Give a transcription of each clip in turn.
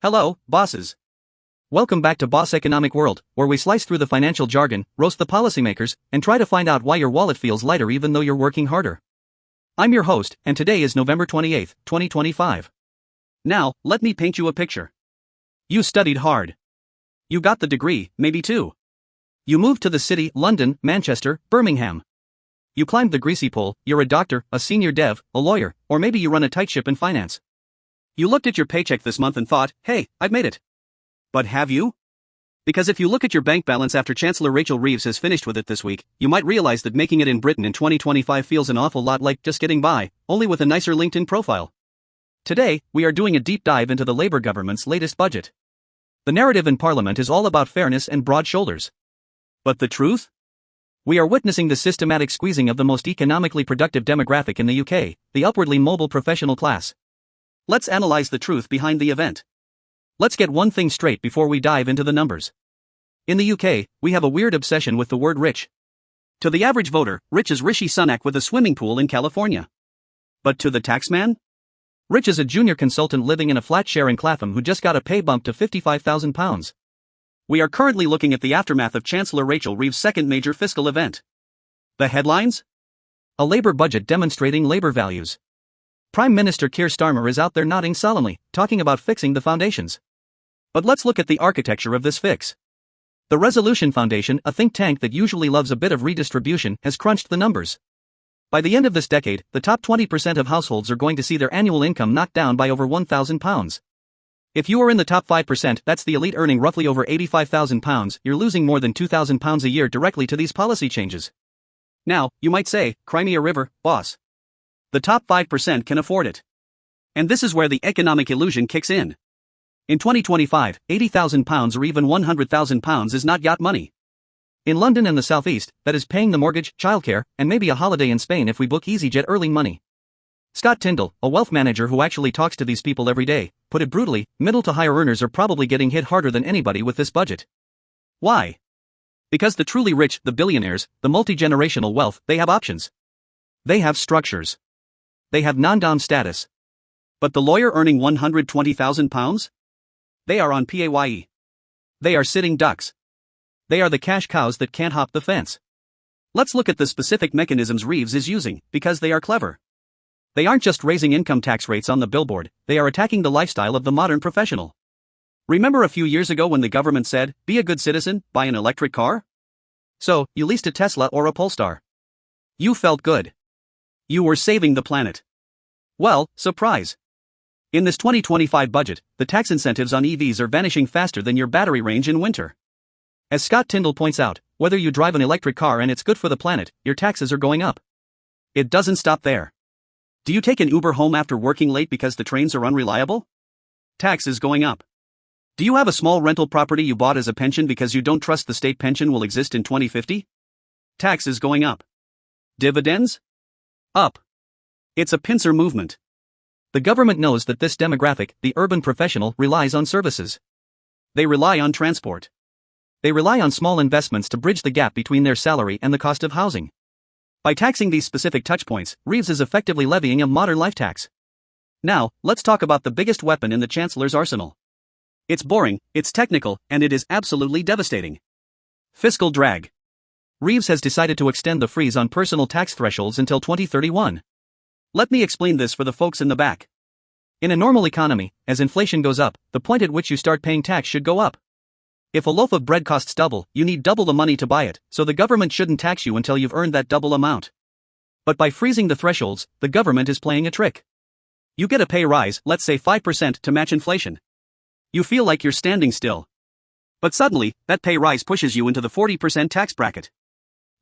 Hello, bosses. Welcome back to Boss Economic World, where we slice through the financial jargon, roast the policymakers, and try to find out why your wallet feels lighter even though you're working harder. I'm your host, and today is November 28, 2025. Now, let me paint you a picture. You studied hard. You got the degree, maybe two. You moved to the city, London, Manchester, Birmingham. You climbed the greasy pole, you're a doctor, a senior dev, a lawyer, or maybe you run a tight ship in finance. You looked at your paycheck this month and thought, hey, I've made it. But have you? Because if you look at your bank balance after Chancellor Rachel Reeves has finished with it this week, you might realize that making it in Britain in 2025 feels an awful lot like just getting by, only with a nicer LinkedIn profile. Today, we are doing a deep dive into the Labour government's latest budget. The narrative in Parliament is all about fairness and broad shoulders. But the truth? We are witnessing the systematic squeezing of the most economically productive demographic in the UK, the upwardly mobile professional class. Let's analyze the truth behind the event. Let's get one thing straight before we dive into the numbers. In the UK, we have a weird obsession with the word rich. To the average voter, rich is Rishi Sunak with a swimming pool in California. But to the taxman? Rich is a junior consultant living in a flat share in Clapham who just got a pay bump to £55,000. We are currently looking at the aftermath of Chancellor Rachel Reeves' second major fiscal event. The headlines? A Labour budget demonstrating Labour values. Prime Minister Keir Starmer is out there nodding solemnly, talking about fixing the foundations. But let's look at the architecture of this fix. The Resolution Foundation, a think tank that usually loves a bit of redistribution, has crunched the numbers. By the end of this decade, the top 20% of households are going to see their annual income knocked down by over £1,000. If you are in the top 5%, that's the elite earning roughly over £85,000, you're losing more than £2,000 a year directly to these policy changes. Now, you might say, cry me a river, boss. The top 5% can afford it. And this is where the economic illusion kicks in. In 2025, £80,000 or even £100,000 is not yacht money. In London and the South East, that is paying the mortgage, childcare, and maybe a holiday in Spain if we book EasyJet early money. Scott Tyndall, a wealth manager who actually talks to these people every day, put it brutally, middle to higher earners are probably getting hit harder than anybody with this budget. Why? Because the truly rich, the billionaires, the multi-generational wealth, they have options. They have structures. They have non-dom status. But the lawyer earning £120,000? They are on PAYE. They are sitting ducks. They are the cash cows that can't hop the fence. Let's look at the specific mechanisms Reeves is using, because they are clever. They aren't just raising income tax rates on the billboard, they are attacking the lifestyle of the modern professional. Remember a few years ago when the government said, be a good citizen, buy an electric car? So, you leased a Tesla or a Polestar. You felt good. You were saving the planet. Well, surprise. In this 2025 budget, the tax incentives on EVs are vanishing faster than your battery range in winter. As Scott Tyndall points out, whether you drive an electric car and it's good for the planet, your taxes are going up. It doesn't stop there. Do you take an Uber home after working late because the trains are unreliable? Tax is going up. Do you have a small rental property you bought as a pension because you don't trust the state pension will exist in 2050? Tax is going up. Dividends? Up. It's a pincer movement. The government knows that this demographic, the urban professional, relies on services. They rely on transport. They rely on small investments to bridge the gap between their salary and the cost of housing. By taxing these specific touchpoints, Reeves is effectively levying a modern life tax. Now, let's talk about the biggest weapon in the Chancellor's arsenal. It's boring, it's technical, and it is absolutely devastating. Fiscal drag. Reeves has decided to extend the freeze on personal tax thresholds until 2031. Let me explain this for the folks in the back. In a normal economy, as inflation goes up, the point at which you start paying tax should go up. If a loaf of bread costs double, you need double the money to buy it, so the government shouldn't tax you until you've earned that double amount. But by freezing the thresholds, the government is playing a trick. You get a pay rise, let's say 5% to match inflation. You feel like you're standing still. But suddenly, that pay rise pushes you into the 40% tax bracket.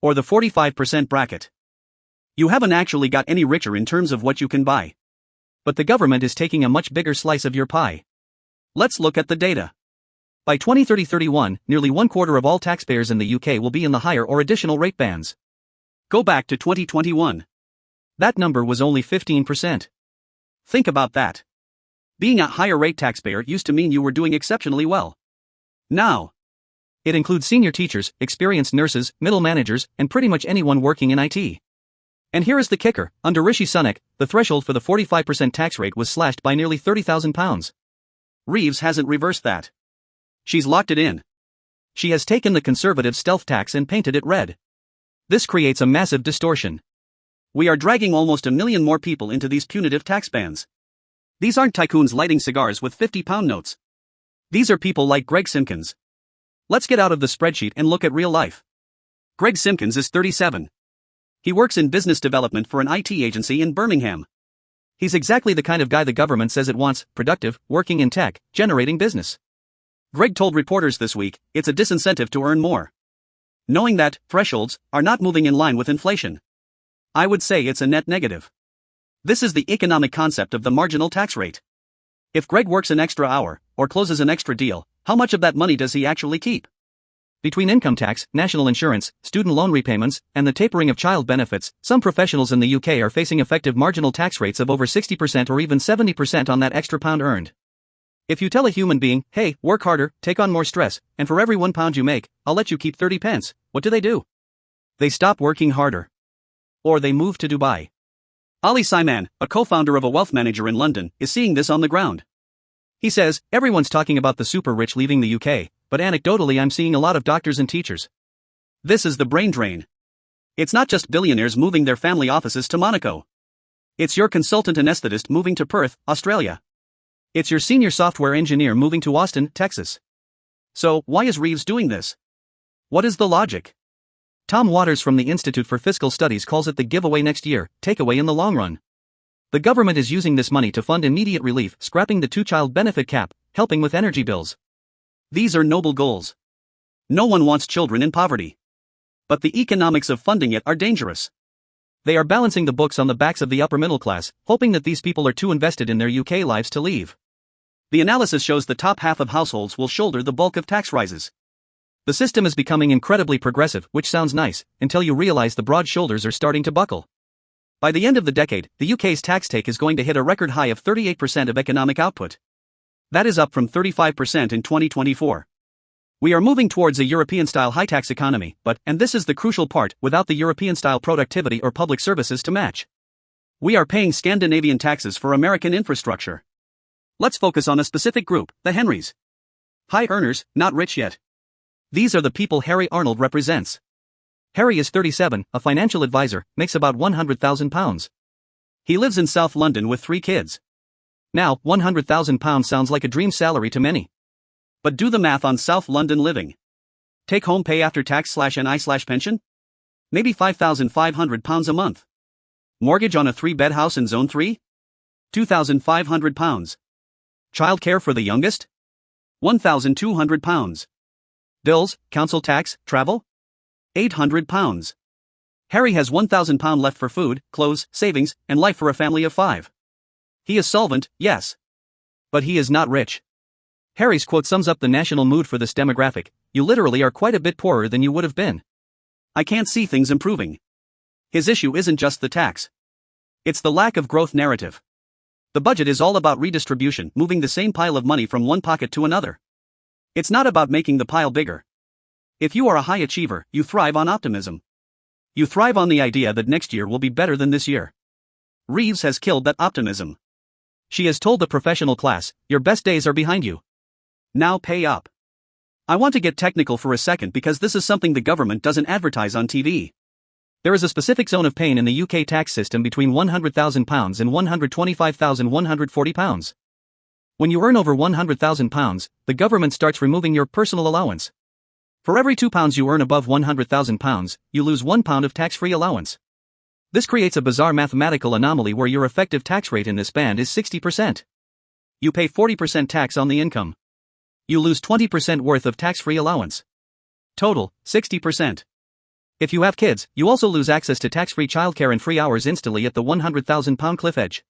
Or the 45% bracket. You haven't actually got any richer in terms of what you can buy. But the government is taking a much bigger slice of your pie. Let's look at the data. By 2030-31, nearly one quarter of all taxpayers in the UK will be in the higher or additional rate bands. Go back to 2021. That number was only 15%. Think about that. Being a higher rate taxpayer used to mean you were doing exceptionally well. Now, it includes senior teachers, experienced nurses, middle managers, and pretty much anyone working in IT. And here is the kicker, under Rishi Sunak, the threshold for the 45% tax rate was slashed by nearly £30,000. Reeves hasn't reversed that. She's locked it in. She has taken the conservative stealth tax and painted it red. This creates a massive distortion. We are dragging almost 1 million more people into these punitive tax bans. These aren't tycoons lighting cigars with 50-pound notes. These are people like Greg Simpkins. Let's get out of the spreadsheet and look at real life. Greg Simpkins is 37. He works in business development for an IT agency in Birmingham. He's exactly the kind of guy the government says it wants: productive, working in tech, generating business. Greg told reporters this week it's a disincentive to earn more. Knowing that thresholds are not moving in line with inflation, I would say it's a net negative. This is the economic concept of the marginal tax rate. If Greg works an extra hour, or closes an extra deal, how much of that money does he actually keep? Between income tax, national insurance, student loan repayments, and the tapering of child benefits, some professionals in the UK are facing effective marginal tax rates of over 60% or even 70% on that extra pound earned. If you tell a human being, hey, work harder, take on more stress, and for every £1 you make, I'll let you keep 30 pence, what do? They stop working harder. Or they move to Dubai. Ali Simon, a co-founder of a wealth manager in London, is seeing this on the ground. He says, everyone's talking about the super rich leaving the UK, but anecdotally I'm seeing a lot of doctors and teachers. This is the brain drain. It's not just billionaires moving their family offices to Monaco. It's your consultant anesthetist moving to Perth, Australia. It's your senior software engineer moving to Austin, Texas. So, why is Reeves doing this? What is the logic? Tom Waters from the Institute for Fiscal Studies calls it the giveaway next year, takeaway in the long run. The government is using this money to fund immediate relief, scrapping the 2-child benefit cap, helping with energy bills. These are noble goals. No one wants children in poverty. But the economics of funding it are dangerous. They are balancing the books on the backs of the upper middle class, hoping that these people are too invested in their UK lives to leave. The analysis shows the top half of households will shoulder the bulk of tax rises. The system is becoming incredibly progressive, which sounds nice, until you realize the broad shoulders are starting to buckle. By the end of the decade, the UK's tax take is going to hit a record high of 38% of economic output. That is up from 35% in 2024. We are moving towards a European-style high-tax economy, but, and this is the crucial part, without the European-style productivity or public services to match. We are paying Scandinavian taxes for American infrastructure. Let's focus on a specific group, the Henrys. High earners, not rich yet. These are the people Harry Arnold represents. Harry is 37, a financial advisor, makes about £100,000. He lives in South London with 3 kids. Now, £100,000 sounds like a dream salary to many. But do the math on South London living. Take home pay after tax /NI/pension? Maybe £5,500 a month. Mortgage on a 3-bed house in Zone 3? £2,500. Childcare for the youngest? £1,200. Bills, council tax, travel? £800. Harry has £1,000 left for food, clothes, savings, and life for a family of 5. He is solvent, yes. But he is not rich. Harry's quote sums up the national mood for this demographic: you literally are quite a bit poorer than you would have been. I can't see things improving. His issue isn't just the tax. It's the lack of growth narrative. The budget is all about redistribution, moving the same pile of money from one pocket to another. It's not about making the pile bigger. If you are a high achiever, you thrive on optimism. You thrive on the idea that next year will be better than this year. Reeves has killed that optimism. She has told the professional class, your best days are behind you. Now pay up. I want to get technical for a second because this is something the government doesn't advertise on TV. There is a specific zone of pain in the UK tax system between £100,000 and £125,140. When you earn over £100,000, the government starts removing your personal allowance. For every £2 you earn above £100,000, you lose £1 of tax-free allowance. This creates a bizarre mathematical anomaly where your effective tax rate in this band is 60%. You pay 40% tax on the income. You lose 20% worth of tax-free allowance. Total, 60%. If you have kids, you also lose access to tax-free childcare and free hours instantly at the £100,000 cliff edge.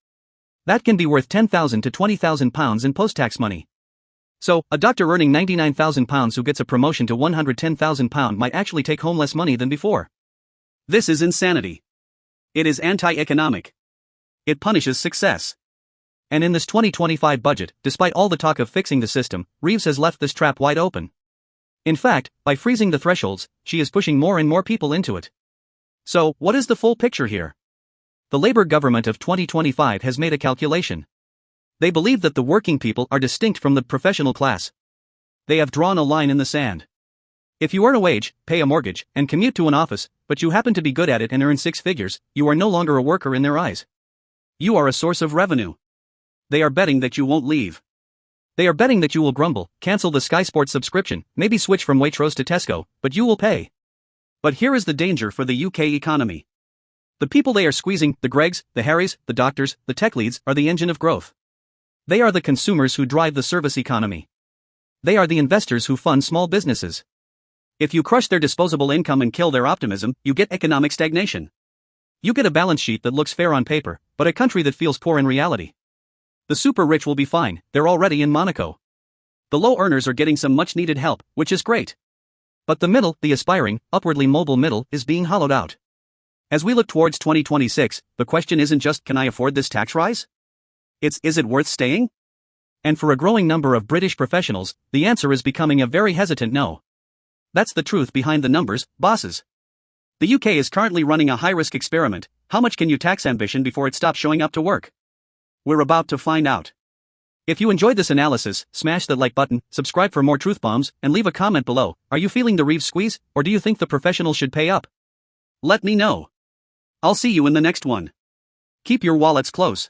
That can be worth £10,000 to £20,000 in post-tax money. So, a doctor earning £99,000 who gets a promotion to £110,000 might actually take home less money than before. This is insanity. It is anti-economic. It punishes success. And in this 2025 budget, despite all the talk of fixing the system, Reeves has left this trap wide open. In fact, by freezing the thresholds, she is pushing more and more people into it. So, what is the full picture here? The Labour government of 2025 has made a calculation. They believe that the working people are distinct from the professional class. They have drawn a line in the sand. If you earn a wage, pay a mortgage, and commute to an office, but you happen to be good at it and earn six figures, you are no longer a worker in their eyes. You are a source of revenue. They are betting that you won't leave. They are betting that you will grumble, cancel the Sky Sports subscription, maybe switch from Waitrose to Tesco, but you will pay. But here is the danger for the UK economy. The people they are squeezing, the Gregs, the Harrys, the doctors, the tech leads, are the engine of growth. They are the consumers who drive the service economy. They are the investors who fund small businesses. If you crush their disposable income and kill their optimism, you get economic stagnation. You get a balance sheet that looks fair on paper, but a country that feels poor in reality. The super rich will be fine, they're already in Monaco. The low earners are getting some much needed help, which is great. But the middle, the aspiring, upwardly mobile middle, is being hollowed out. As we look towards 2026, the question isn't just, can I afford this tax rise? It's, is it worth staying? And for a growing number of British professionals, the answer is becoming a very hesitant no. That's the truth behind the numbers, bosses. The UK is currently running a high-risk experiment. How much can you tax ambition before it stops showing up to work? We're about to find out. If you enjoyed this analysis, smash the like button, subscribe for more truth bombs, and leave a comment below. Are you feeling the Reeves squeeze, or do you think the professionals should pay up? Let me know. I'll see you in the next one. Keep your wallets close.